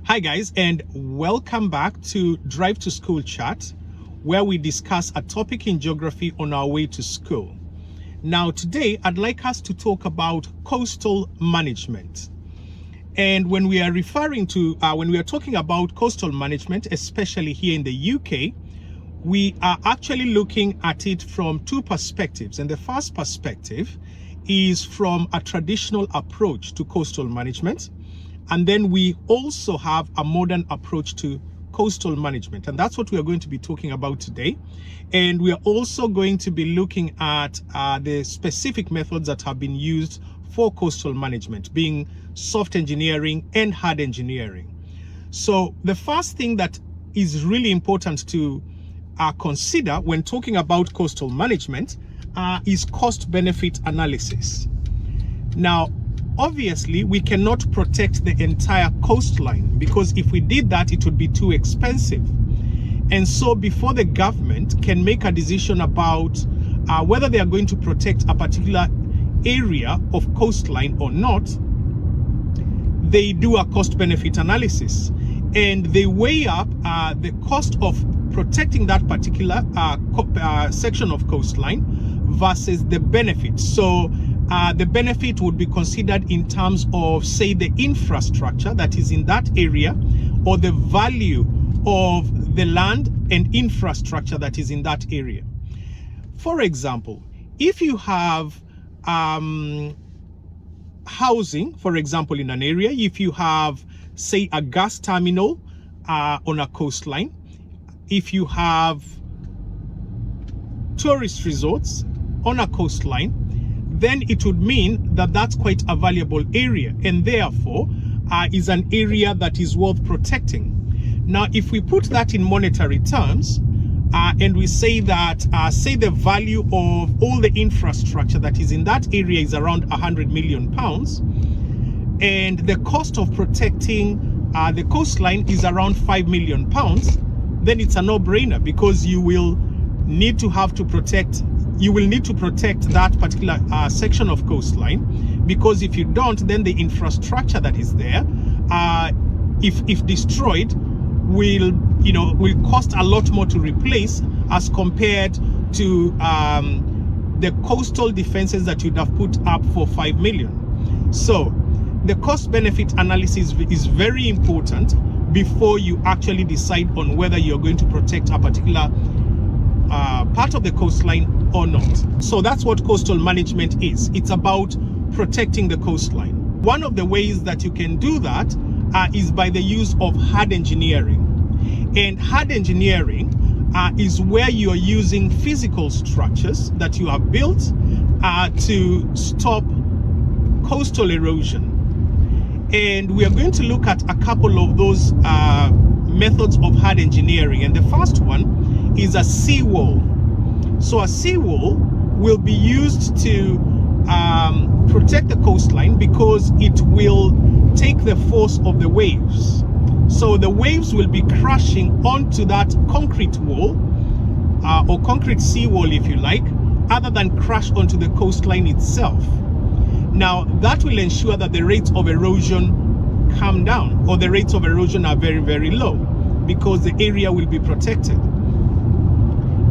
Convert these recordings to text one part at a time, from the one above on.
Hi guys, and welcome back to Drive to School Chat, where we discuss a topic in geography on our way to school. Now today I'd like us to talk about coastal management. And when we are talking about coastal management, especially here in the UK, we are actually looking at it from two perspectives. And the first perspective is from a traditional approach to coastal management. And then we also have a modern approach to coastal management. And that's what we are going to be talking about today. And we are also going to be looking at the specific methods that have been used for coastal management, being soft engineering and hard engineering. So the first thing that is really important to consider when talking about coastal management is cost-benefit analysis. Now, obviously, we cannot protect the entire coastline, because if we did that, it would be too expensive. And so before the government can make a decision about whether they are going to protect a particular area of coastline or not, they do a cost-benefit analysis. And they weigh up the cost of protecting that particular section of coastline versus the benefit. So the benefit would be considered in terms of, say, the infrastructure that is in that area, or the value of the land and infrastructure that is in that area. For example, if you have housing, for example, in an area, if you have, say, a gas terminal on a coastline, if you have tourist resorts on a coastline, then it would mean that that's quite a valuable area, and therefore is an area that is worth protecting. Now, if we put that in monetary terms, and we say that, say the value of all the infrastructure that is in that area is around £100 million, and the cost of protecting the coastline is around £5 million, then it's a no-brainer, because you will need to protect that particular section of coastline, because if you don't, then the infrastructure that is there, if destroyed, will cost a lot more to replace as compared to the coastal defenses that you'd have put up for 5 million. So the cost-benefit analysis is very important before you actually decide on whether you're going to protect a particular part of the coastline or not. So that's what coastal management is. It's about protecting the coastline. One of the ways that you can do that is by the use of hard engineering. And hard engineering is where you are using physical structures that you have built to stop coastal erosion. And we are going to look at a couple of those methods of hard engineering. And the first one is a seawall. So a seawall will be used to protect the coastline, because it will take the force of the waves. So the waves will be crashing onto that concrete wall, or concrete seawall if you like, other than crash onto the coastline itself. Now that will ensure that the rates of erosion come down, or the rates of erosion are very, very low, because the area will be protected.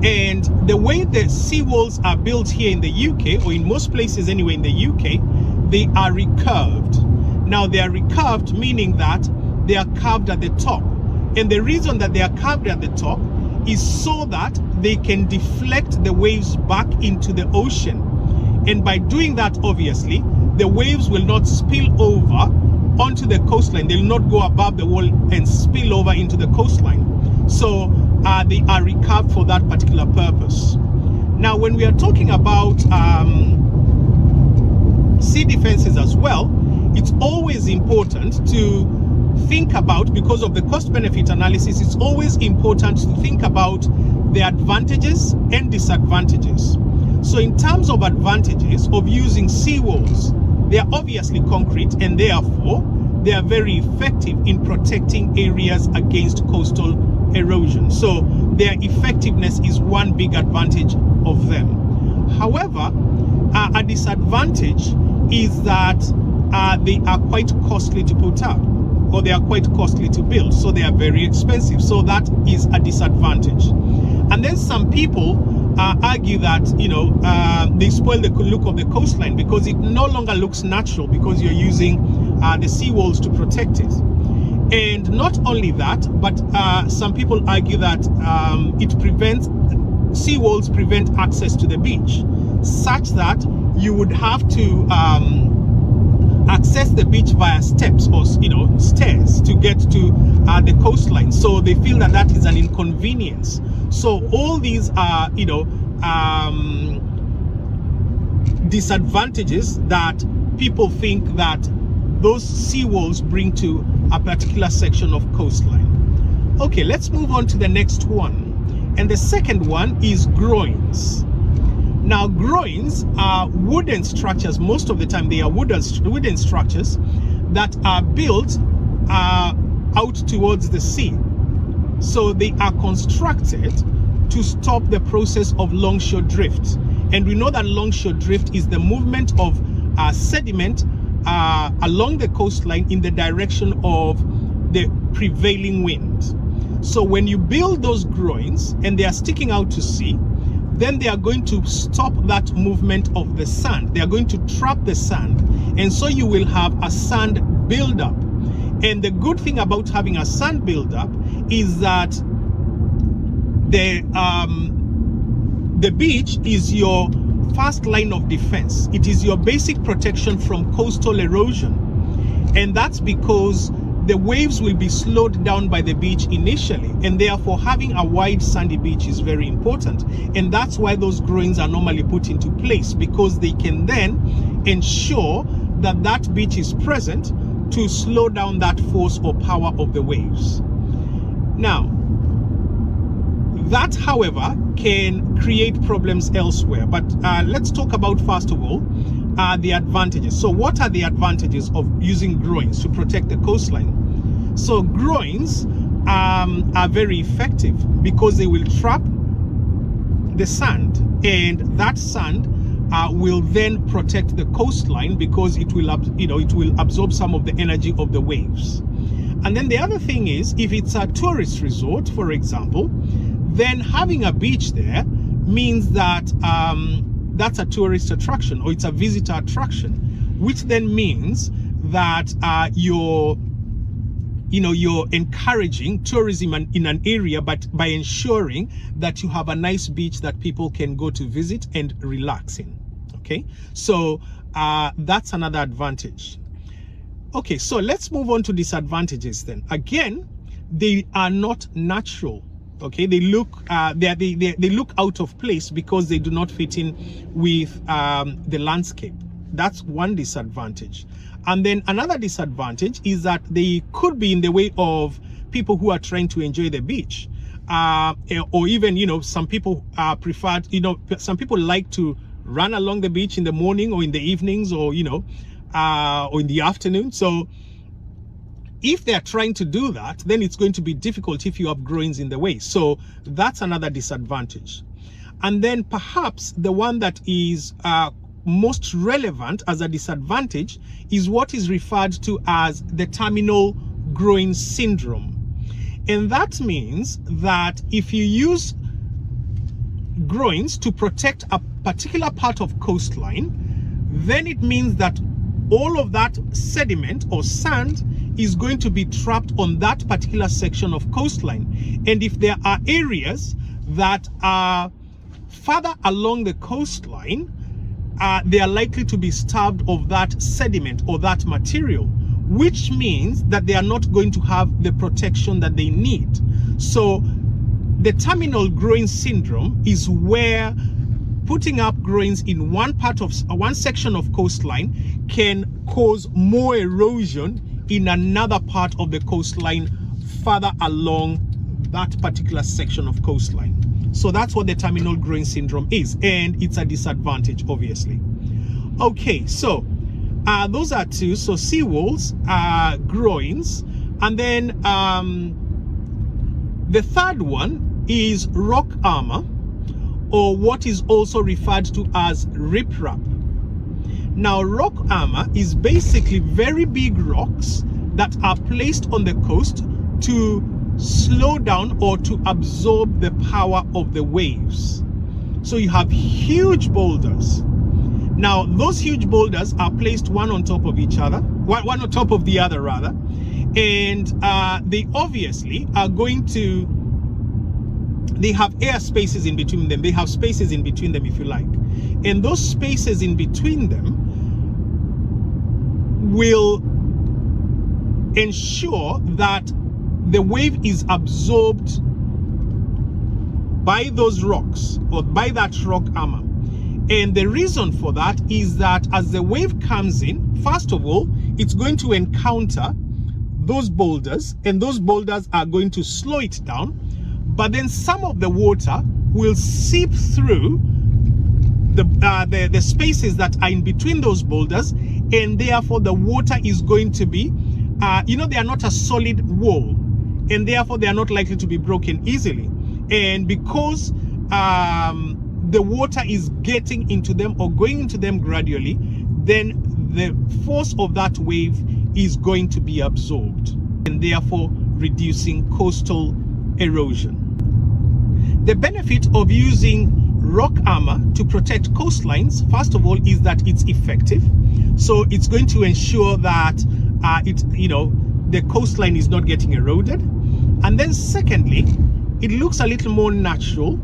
And the way the seawalls are built here in the UK, or in most places anyway in the UK, they are recurved. Now they are recurved, meaning that they are curved at the top. And the reason that they are curved at the top is so that they can deflect the waves back into the ocean. And by doing that, obviously, the waves will not spill over onto the coastline. They will not go above the wall and spill over into the coastline. So they are recurved for that particular purpose. Now, when we are talking about sea defenses as well, it's always important to think about, because of the cost-benefit analysis, it's always important to think about the advantages and disadvantages. So in terms of advantages of using seawalls, they are obviously concrete, and therefore they are very effective in protecting areas against coastal erosion. So their effectiveness is one big advantage of them. However, a disadvantage is that they are quite costly to put up. or they are quite costly to build, so they are very expensive. So that is a disadvantage. And then some people argue that, you know, they spoil the look of the coastline because it no longer looks natural because you're using the seawalls to protect it. And not only that, but some people argue that seawalls prevent access to the beach, such that you would have to access the beach via steps or, you know, stairs to get to the coastline. So they feel that that is an inconvenience. So all these are, you know, disadvantages that people think that those seawalls bring to a particular section of coastline. Okay, let's move on to the next one. And the second one is groins. Now, groins are wooden structures. Most of the time they are wooden structures that are built out towards the sea. So they are constructed to stop the process of longshore drift. And we know that longshore drift is the movement of sediment along the coastline in the direction of the prevailing wind. So when you build those groins and they are sticking out to sea, then they are going to stop that movement of the sand. They are going to trap the sand, and so you will have a sand buildup. And the good thing about having a sand buildup is that the beach is your first line of defense. It is your basic protection from coastal erosion, and that's because the waves will be slowed down by the beach initially, and therefore having a wide sandy beach is very important. And that's why those groins are normally put into place, because they can then ensure that that beach is present to slow down that force or power of the waves. Now, that, however, can create problems elsewhere. But let's talk about, first of all, the advantages. So what are the advantages of using groins to protect the coastline? So groins are very effective because they will trap the sand, and that sand will then protect the coastline because it will, it will absorb some of the energy of the waves. And then the other thing is, if it's a tourist resort, for example, then having a beach there means that that's a tourist attraction, or it's a visitor attraction, which then means that you're encouraging tourism in an area, but by ensuring that you have a nice beach that people can go to visit and relax in. Okay, so that's another advantage. Okay, so let's move on to disadvantages then. Again, they are not natural. Okay, they look they look out of place because they do not fit in with the landscape. That's one disadvantage. And then another disadvantage is that they could be in the way of people who are trying to enjoy the beach, or even, some people prefer, some people like to run along the beach in the morning or in the evenings, or or in the afternoon. So if they're trying to do that, then it's going to be difficult if you have groins in the way. So that's another disadvantage. And then perhaps the one that is most relevant as a disadvantage is what is referred to as the terminal groin syndrome. And that means that if you use groins to protect a particular part of coastline, then it means that all of that sediment or sand is going to be trapped on that particular section of coastline. And if there are areas that are further along the coastline, they are likely to be starved of that sediment or that material, which means that they are not going to have the protection that they need. So the terminal groin syndrome is where putting up groins in one section of coastline can cause more erosion in another part of the coastline further along that particular section of coastline. So that's what the terminal groin syndrome is, and it's a disadvantage, obviously. Okay, so those are two. So seawalls, groins, and then the third one is rock armor, or what is also referred to as riprap. Now, rock armor is basically very big rocks that are placed on the coast to slow down or to absorb the power of the waves. So you have huge boulders. Now, those huge boulders are placed one on top of each other, one on top of the other rather, and they obviously are going to, they have air spaces in between them. They have spaces in between them, if you like. And those spaces in between them will ensure that the wave is absorbed by those rocks or by that rock armor. And the reason for that is that as the wave comes in, first of all, it's going to encounter those boulders, and those boulders are going to slow it down. But then some of the water will seep through the spaces that are in between those boulders, and therefore the water is going to be, they are not a solid wall, and therefore they are not likely to be broken easily. And because the water is getting into them or going into them gradually, then the force of that wave is going to be absorbed, and therefore reducing coastal erosion. The benefit of using rock armor to protect coastlines, first of all, is that it's effective. So it's going to ensure that the coastline is not getting eroded. And then secondly, it looks a little more natural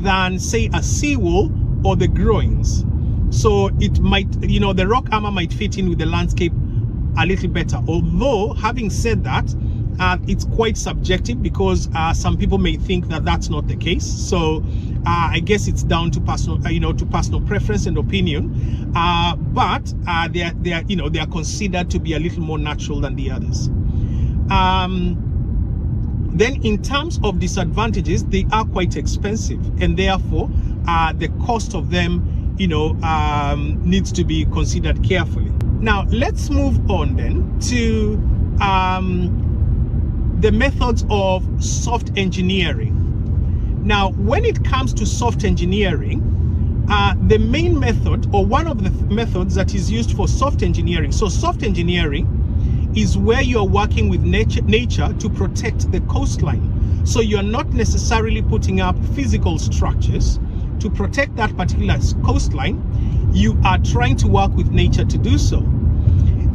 than, say, a seawall or the groins. So it might, the rock armor might fit in with the landscape a little better. Although, having said that, it's quite subjective, because some people may think that that's not the case. So I guess it's down to personal, personal preference and opinion. But they are considered to be a little more natural than the others. Then in terms of disadvantages, they are quite expensive, and therefore the cost of them, needs to be considered carefully. Now let's move on then to the methods of soft engineering. Now, when it comes to soft engineering, the main method, or one of the methods that is used for soft engineering, so soft engineering is where you're working with nature to protect the coastline. So you're not necessarily putting up physical structures to protect that particular coastline. You are trying to work with nature to do so.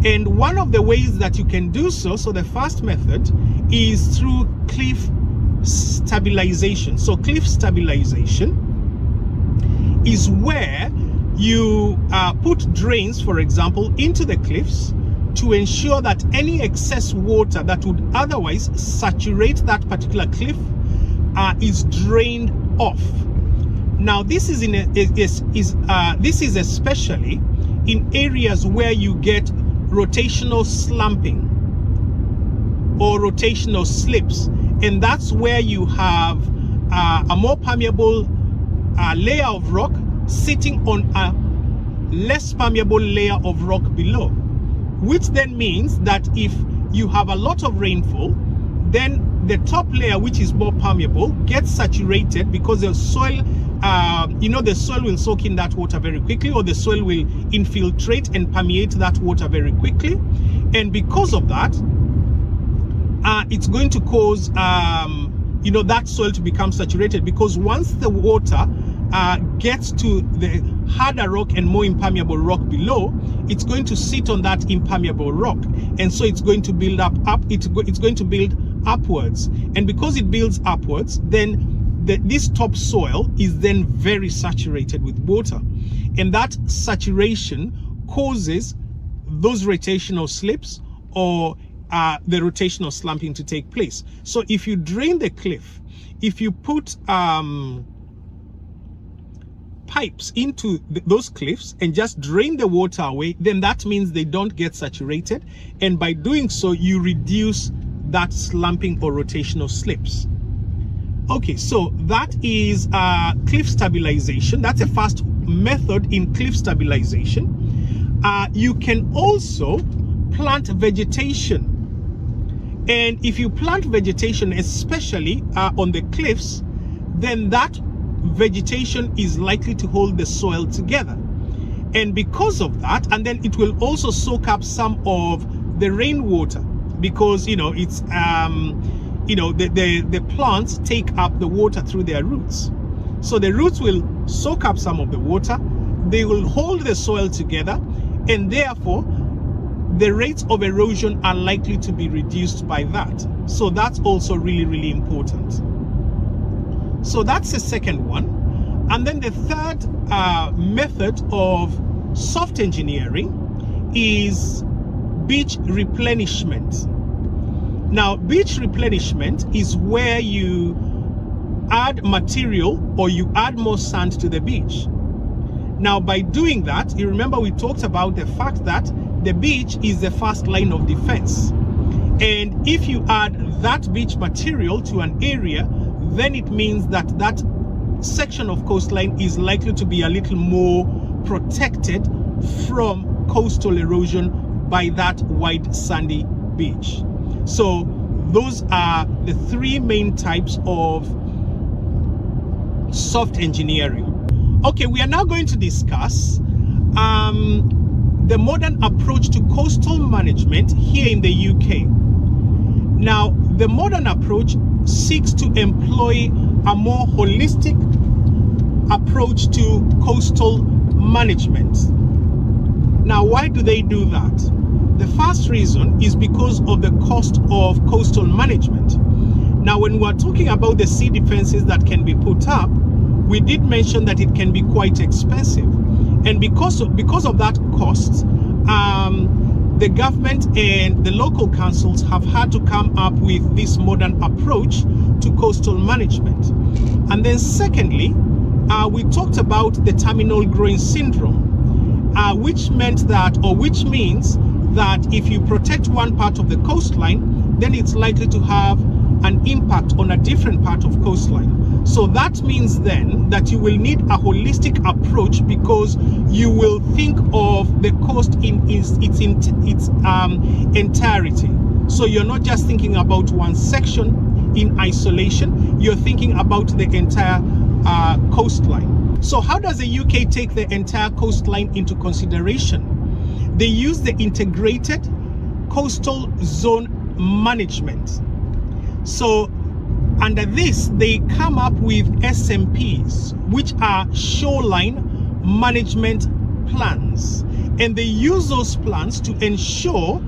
And one of the ways that you can do so, the first method is through cliff stabilization. So cliff stabilization is where you put drains, for example, into the cliffs to ensure that any excess water that would otherwise saturate that particular cliff is drained off. Now, this is this is especially in areas where you get rotational slumping or rotational slips, and that's where you have a more permeable layer of rock sitting on a less permeable layer of rock below, which then means that if you have a lot of rainfall, then the top layer, which is more permeable, gets saturated, because the soil, the soil will soak in that water very quickly, or the soil will infiltrate and permeate that water very quickly. And because of that, it's going to cause, that soil to become saturated, because once the water gets to the harder rock and more impermeable rock below, it's going to sit on that impermeable rock, and so it's going to build it's going to build upwards. And because it builds upwards, then this topsoil is then very saturated with water, and that saturation causes those rotational slips or the rotational slumping to take place. So if you drain the cliff, if you put pipes into those cliffs and just drain the water away, then that means they don't get saturated, and by doing so you reduce that slumping or rotational slips. Okay, so that is cliff stabilization. That's the first method in cliff stabilization. You can also plant vegetation, and if you plant vegetation, especially on the cliffs, then that vegetation is likely to hold the soil together. And because of that, and then it will also soak up some of the rainwater because it's the plants take up the water through their roots. So the roots will soak up some of the water, they will hold the soil together, and therefore the rates of erosion are likely to be reduced by that. So that's also really, really important. So that's the second one. And then the third method of soft engineering is beach replenishment. Now, beach replenishment is where you add material or you add more sand to the beach. Now, by doing that, you remember we talked about the fact that the beach is the first line of defense. And if you add that beach material to an area, then it means that that section of coastline is likely to be a little more protected from coastal erosion by that wide sandy beach. So those are the three main types of soft engineering. Okay, we are now going to discuss the modern approach to coastal management here in the UK. Now, the modern approach seeks to employ a more holistic approach to coastal management. Now, why do they do that? The first reason is because of the cost of coastal management. Now, when we're talking about the sea defenses that can be put up, we did mention that it can be quite expensive. And because of that cost, the government and the local councils have had to come up with this modern approach to coastal management. And then secondly, we talked about the terminal growing syndrome, which means that if you protect one part of the coastline, then it's likely to have an impact on a different part of coastline. So that means then that you will need a holistic approach, because you will think of the coast in its entirety. So you're not just thinking about one section in isolation, you're thinking about the entire coastline. So how does the UK take the entire coastline into consideration? They use the integrated coastal zone management. So under this, they come up with SMPs, which are shoreline management plans. And they use those plans to ensure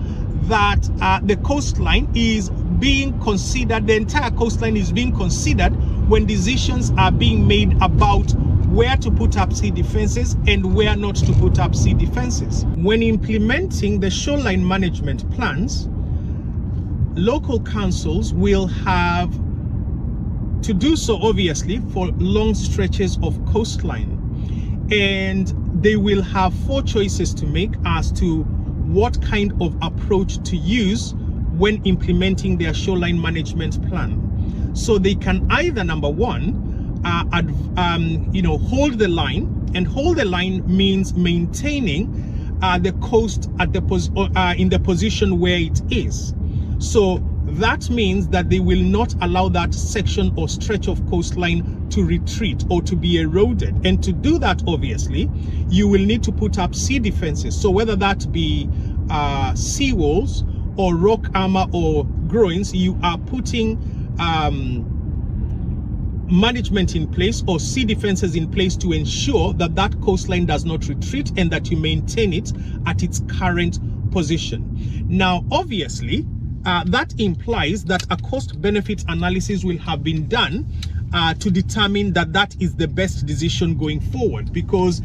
that the coastline is being considered, the entire coastline is being considered when decisions are being made about where to put up sea defenses and where not to put up sea defenses. When implementing the shoreline management plans, local councils will have to do so, obviously, for long stretches of coastline. And they will have 4 choices to make as to what kind of approach to use when implementing their shoreline management plan. So they can either, number one, hold the line. And hold the line means maintaining the coast at in the position where it is. So that means that they will not allow that section or stretch of coastline to retreat or to be eroded. And to do that, obviously, you will need to put up sea defenses. So whether that be sea walls or rock armor or groins, you are putting management in place or sea defenses in place to ensure that that coastline does not retreat and that you maintain it at its current position. Now, obviously, that implies that a cost-benefit analysis will have been done to determine that that is the best decision going forward, because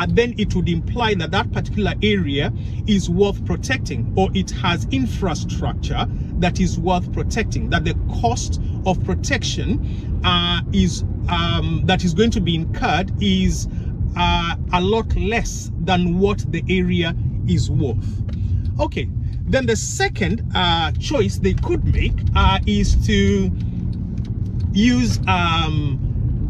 then it would imply that that particular area is worth protecting, or it has infrastructure that is worth protecting, that the cost of protection that is going to be incurred is a lot less than what the area is worth. Okay. Then the second choice they could make is to use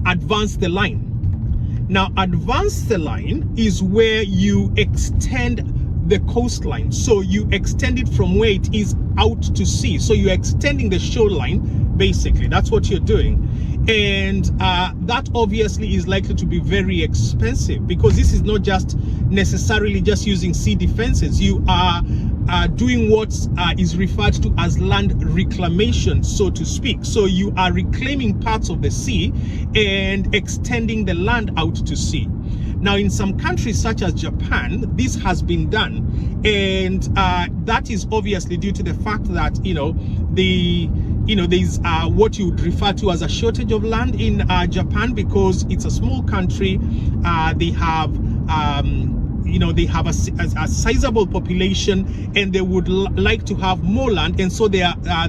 advance the line. Now, advance the line is where you extend the coastline. So you extend it from where it is out to sea. So you're extending the shoreline, basically. That's what you're doing. And that obviously is likely to be very expensive, because this is not just necessarily just using sea defenses. You are doing what is referred to as land reclamation, so to speak. So you are reclaiming parts of the sea and extending the land out to sea. Now, in some countries such as Japan, this has been done, and that is obviously due to the fact that there's what you would refer to as a shortage of land in Japan, because it's a small country. They have they have a sizable population, and they would like to have more land, and so they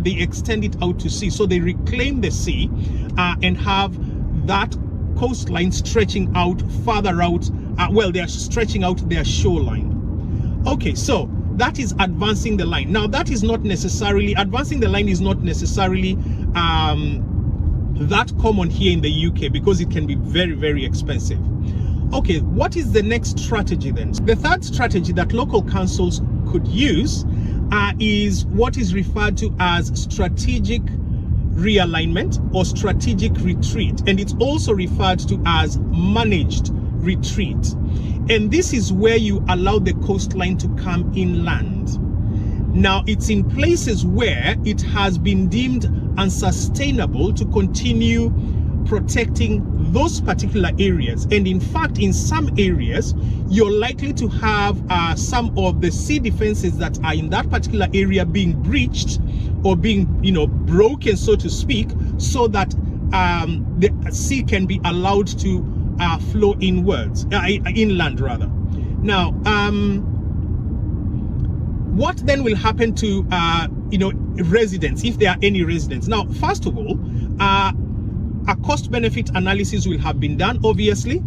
extend it out to sea. So they reclaim the sea and have that coastline stretching out further out. They are stretching out their shoreline. Okay, so that is advancing the line. Now, that is not necessarily, advancing the line is not necessarily that common here in the UK, because it can be very, very expensive. Okay, what is the next strategy then? The third strategy that local councils could use is what is referred to as strategic realignment or strategic retreat, and it's also referred to as managed retreat. And this is where you allow the coastline to come inland. Now, it's in places where it has been deemed unsustainable to continue protecting those particular areas, and in fact, in some areas you're likely to have some of the sea defenses that are in that particular area being breached or being broken, so to speak, so that the sea can be allowed to flow inwards, inland rather. Now, what then will happen to residents, if there are any residents? Now, first of all, a cost-benefit analysis will have been done, obviously,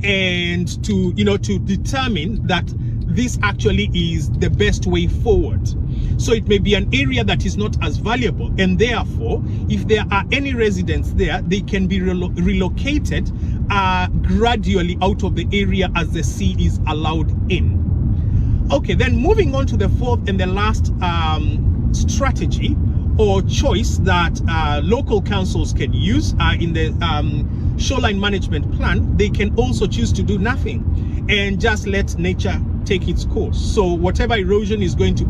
and to determine that this actually is the best way forward. So it may be an area that is not as valuable, and therefore, if there are any residents there, they can be relocated gradually out of the area as the sea is allowed in. Okay, then moving on to the fourth and the last strategy or choice that local councils can use in the shoreline management plan. They can also choose to do nothing and just let nature take its course. So whatever erosion is going to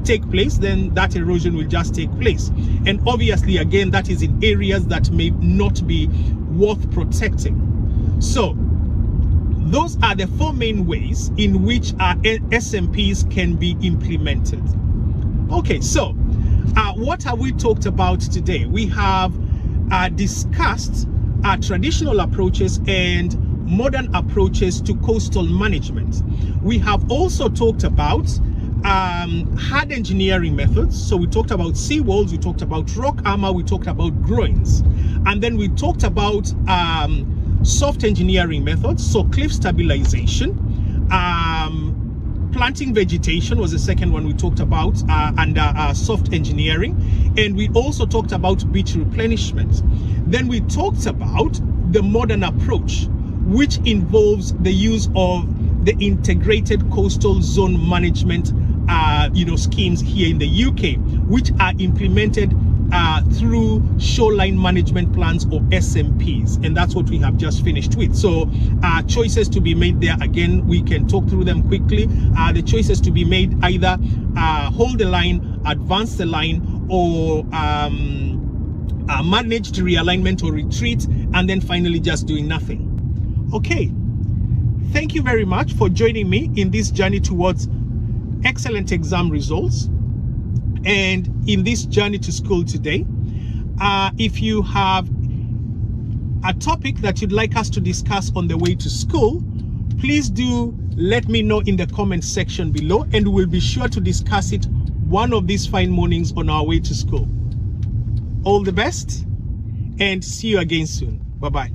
take place, then that erosion will just take place. And obviously, again, that is in areas that may not be worth protecting. So those are the four main ways in which SMPs can be implemented. Okay, so what have we talked about today? We have discussed traditional approaches and modern approaches to coastal management. We have also talked about hard engineering methods. So we talked about seawalls, we talked about rock armor, we talked about groins, and then we talked about soft engineering methods, so cliff stabilization, planting vegetation was the second one we talked about under soft engineering, and we also talked about beach replenishment. Then we talked about the modern approach, which involves the use of the integrated coastal zone management schemes here in the UK, which are implemented through shoreline management plans or SMPs, and that's what we have just finished with. So choices to be made there, again, we can talk through them quickly. The choices to be made: either hold the line, advance the line, or managed realignment or retreat, and then finally just doing nothing. Okay, thank you very much for joining me in this journey towards excellent exam results and in this journey to school today. If you have a topic that you'd like us to discuss on the way to school, please do let me know in the comment section below, and we'll be sure to discuss it one of these fine mornings on our way to school. All the best, and see you again soon. Bye-bye.